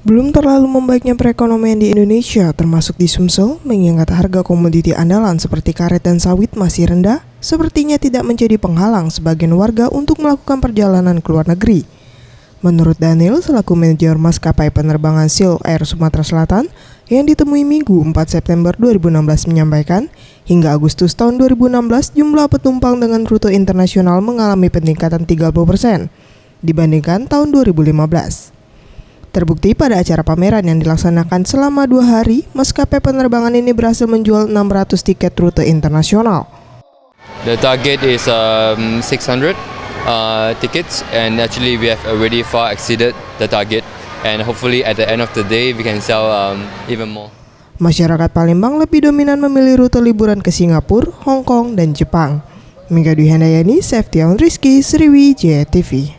Belum terlalu membaiknya perekonomian di Indonesia, termasuk di Sumsel, mengingat harga komoditi andalan seperti karet dan sawit masih rendah, sepertinya tidak menjadi penghalang sebagian warga untuk melakukan perjalanan ke luar negeri. Menurut Daniel, selaku manajer maskapai penerbangan Silk Air Sumatera Selatan, yang ditemui Minggu 4 September 2016 menyampaikan, hingga Agustus tahun 2016 jumlah penumpang dengan rute internasional mengalami peningkatan 30% dibandingkan tahun 2015. Terbukti pada acara pameran yang dilaksanakan selama 2 hari, maskapai penerbangan ini berhasil menjual 600 tiket rute internasional. The target is 600 tickets, and actually we have already far exceeded the target, and hopefully at the end of the day we can sell even more. Masyarakat Palembang lebih dominan memilih rute liburan ke Singapura, Hong Kong, dan Jepang. Mingga Dwi Handayani, Septian Rizky, Sriwijaya TV.